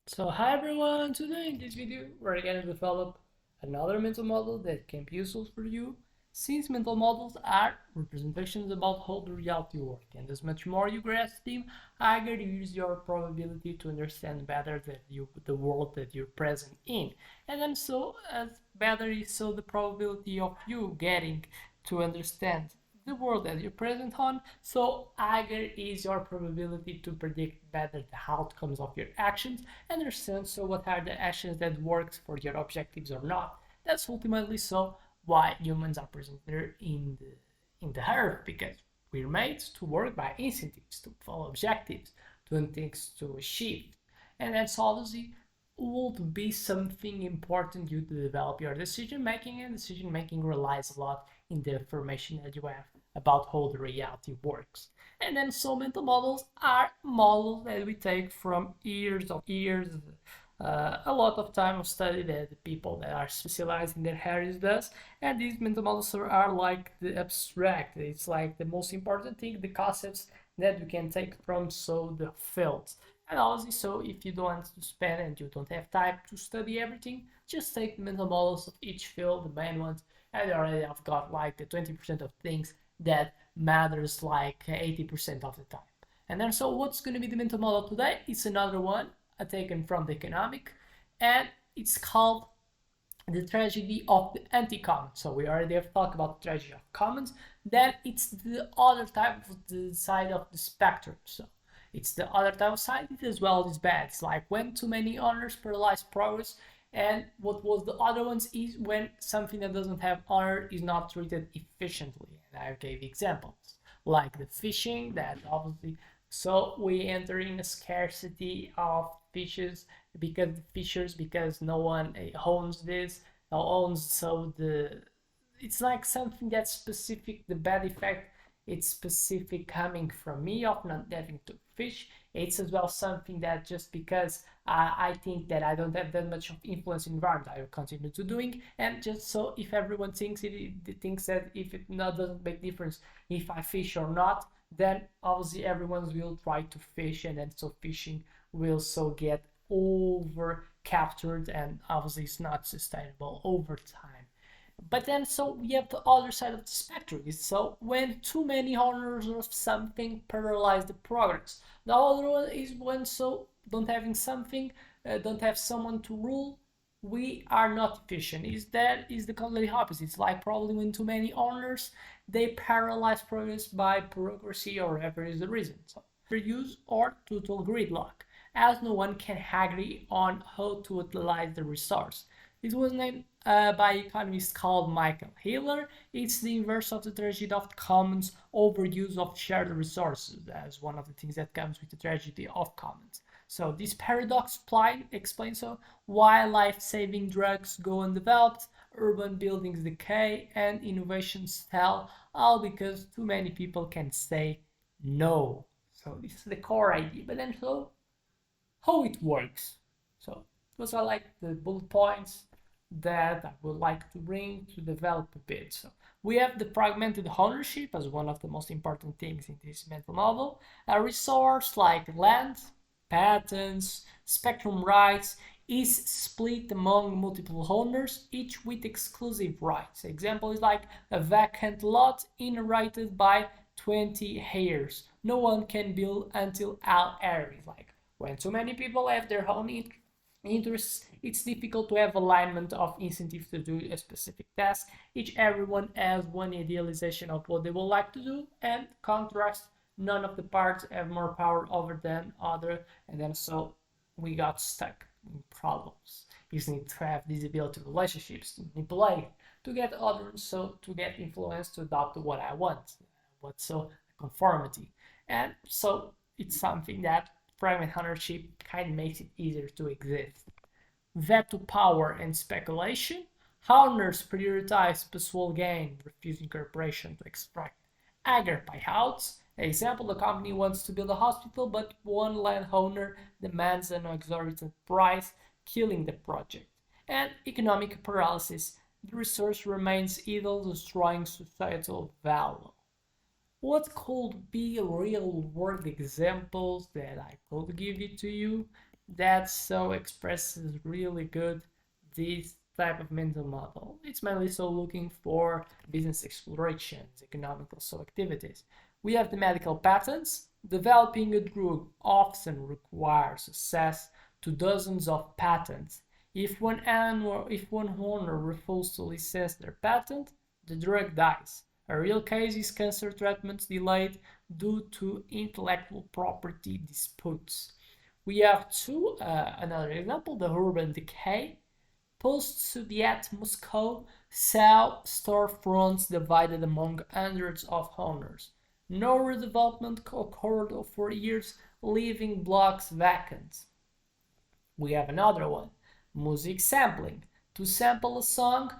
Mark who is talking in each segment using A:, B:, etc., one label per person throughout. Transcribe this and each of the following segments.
A: So hi everyone, today in this video we're going to develop another mental model that can be useful for you, since mental models are representations about how the reality works, and as much more you grasp them, higher is your probability to understand better the world that you're present in. And then so as better is so the probability of you getting to understand the world that you're present on, so higher is your probability to predict better the outcomes of your actions and understand so what are the actions that works for your objectives or not. That's ultimately so why humans are present there in the earth, because we're made to work by incentives, to follow objectives, to things to achieve. And that's obviously would be something important you to develop your decision making, and decision making relies a lot in the information that you have about how the reality works. And then so mental models are models that we take from years, a lot of time of study that the people that are specialized in their areas does. And these mental models are like the abstract. It's like the most important thing, the concepts that we can take from so the fields. And also, so if you don't want to spend and you don't have time to study everything, just take the mental models of each field, the main ones, and you already have got like the 20% of things that matters like 80% of the time. And then so what's going to be the mental model today? It's another one taken from the economic, and it's called the tragedy of the anti-commons. So we already have talked about the tragedy of commons. Then it's the other type of the side of the spectrum. So it's the other type of side it as well is bad. It's like when too many owners paralyze progress, and what was the other ones is when something that doesn't have honor is not treated efficiently. And I gave examples like the fishing that obviously, so we enter in a scarcity of fishes because no one owns this owns, so the it's like something that's specific, the bad effect it's specific coming from me of not having to fish. It's as well something that just because I think that I don't have that much of influence in environment, I will continue to doing. And just so if everyone thinks it thinks that if it not doesn't make difference if I fish or not, then obviously everyone will try to fish, and then so fishing will so get over captured, and obviously it's not sustainable over time. But then so we have the other side of the spectrum. So when too many owners of something paralyze the progress. The other one is when so don't having something, don't have someone to rule, we are not efficient. Is the completely opposite. It's like probably when too many owners, they paralyze progress by bureaucracy or whatever is the reason. So use or total gridlock, as no one can agree on how to utilize the resource. This was named by economist called Michael Hiller. It's the inverse of the tragedy of commons overuse of shared resources, as one of the things that comes with the tragedy of commons. So this paradox explains so why life-saving drugs go undeveloped, urban buildings decay, and innovations stall, all because too many people can say no. So this is the core idea. But then so how it works. So those are like the bullet points that I would like to bring to develop a bit. So we have the fragmented ownership as one of the most important things in this mental model. A resource like land, patents, spectrum rights is split among multiple owners, each with exclusive rights. Example is like a vacant lot inherited by 20 heirs. No one can build until all areas. Like when too many people have their own interests, it's difficult to have alignment of incentives to do a specific task. Everyone has one idealization of what they would like to do, and contrast, none of the parts have more power over than other, and then so we got stuck in problems. You need to have visibility relationships, to manipulate, to get others, so to get influence to adopt what I want, what so conformity, and so it's something that private ownership kind of makes it easier to exist. Veto power and speculation. Owners prioritize personal gain, refusing corporation to extract aggregate buyouts. Example, the company wants to build a hospital, but one landowner demands an exorbitant price, killing the project. And economic paralysis. The resource remains idle, destroying societal value. What could be real world examples that I could give it to you? that so expresses really good this type of mental model. It's mainly so looking for business explorations, economical so activities. We have the medical patents. Developing a drug often requires access to dozens of patents. If one owner refuses to license their patent, the drug dies. A real case is cancer treatments delayed due to intellectual property disputes. We have another example, the urban decay. Post-Soviet Moscow saw storefronts divided among hundreds of owners. No redevelopment occurred for years, leaving blocks vacant. We have another one, music sampling. To sample a song,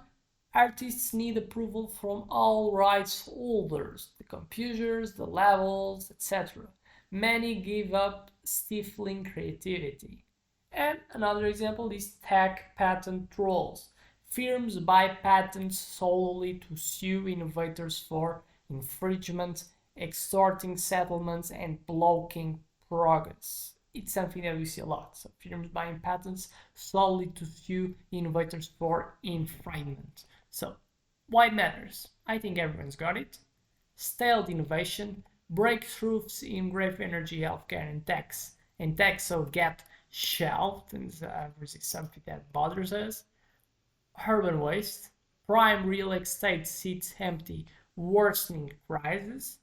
A: artists need approval from all rights holders, the computers, the labels, etc. Many give up, stifling creativity. And another example is tech patent trolls. Firms buy patents solely to sue innovators for infringement, extorting settlements, and blocking progress. It's something that we see a lot. So firms buying patents solely to sue innovators for infringement. So why it matters? I think everyone's got it. Stalled innovation, breakthroughs in grave energy, healthcare, and tech so get shelved, and this is something that bothers us. Urban waste, prime real estate sits empty, worsening prices,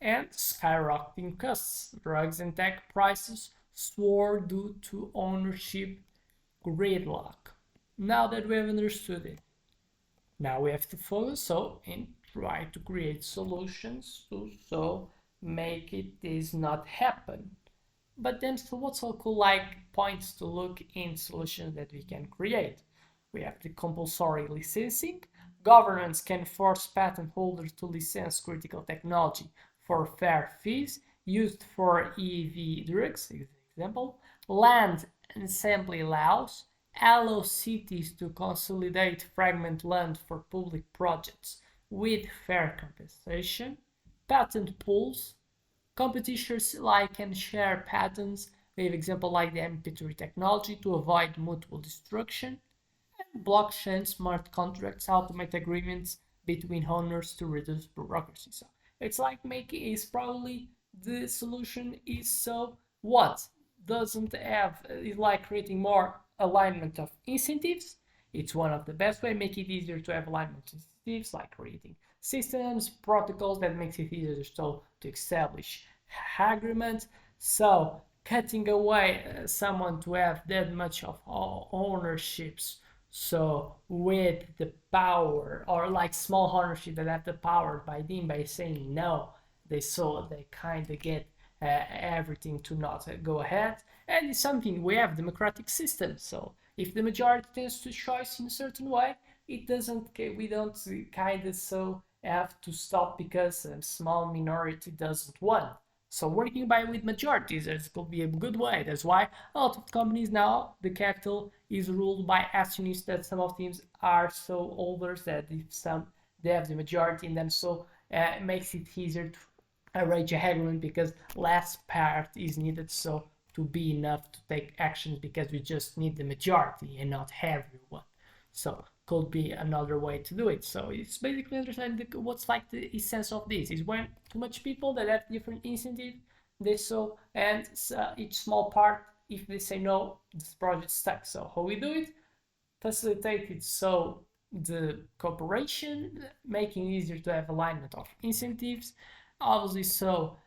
A: and skyrocketing costs. Drugs and tech prices soar due to ownership gridlock. Now that we have understood it, now we have to focus and try to create solutions to make this not happen. But then, so what's so cool like points to look in solutions that we can create? We have the compulsory licensing. Governments can force patent holders to license critical technology for fair fees used for EV drugs, example. Land assembly laws allow cities to consolidate fragment land for public projects with fair compensation. Patent pools. Competitors like can share patents. We have example like the MP3 technology to avoid mutual destruction. And blockchain smart contracts automate agreements between owners to reduce bureaucracy. So it's like making is probably the solution is so what doesn't have is like creating more alignment of incentives. It's one of the best way make it easier to have alignment of incentives like creating systems, protocols that makes it easier to establish agreements. So cutting away someone to have that much of ownerships. So with the power or like small ownership that have the power by saying no, they kind of get everything to not go ahead. And it's something we have democratic systems. So if the majority tends to choice in a certain way, it doesn't we don't kind of so have to stop because a small minority doesn't want. So working by with majorities is could be a good way. That's why a lot of companies now the capital is ruled by actionists that some of teams are so older that if some they have the majority in them, so it makes it easier to arrange a agreement because less part is needed so to be enough to take actions because we just need the majority and not everyone. So could be another way to do it. So it's basically understanding what's like the essence of this is when too much people that have different incentives they so and each small part if they say no this project stuck. So how we do it? Facilitate it so the cooperation, making it easier to have alignment of incentives, obviously so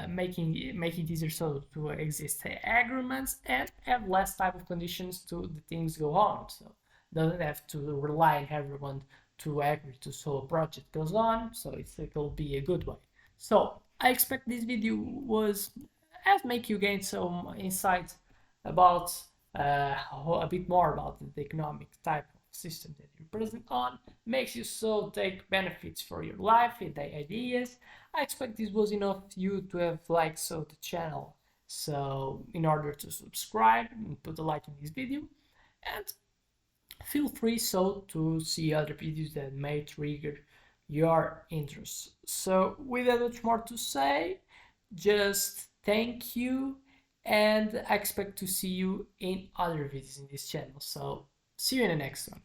A: make it easier so to exist agreements and have less type of conditions to the things go on. So doesn't have to rely on everyone to agree to so a project goes on. So it will be a good way. So I expect this video was has make you gain some insight about a bit more about the economic type of system that you're present on, makes you so take benefits for your life and the ideas. I expect this was enough you to have liked so the channel. So in order to subscribe and put a like in this video and feel free so to see other videos that may trigger your interest. So without much more to say, just thank you and I expect to see you in other videos in this channel. So see you in the next one.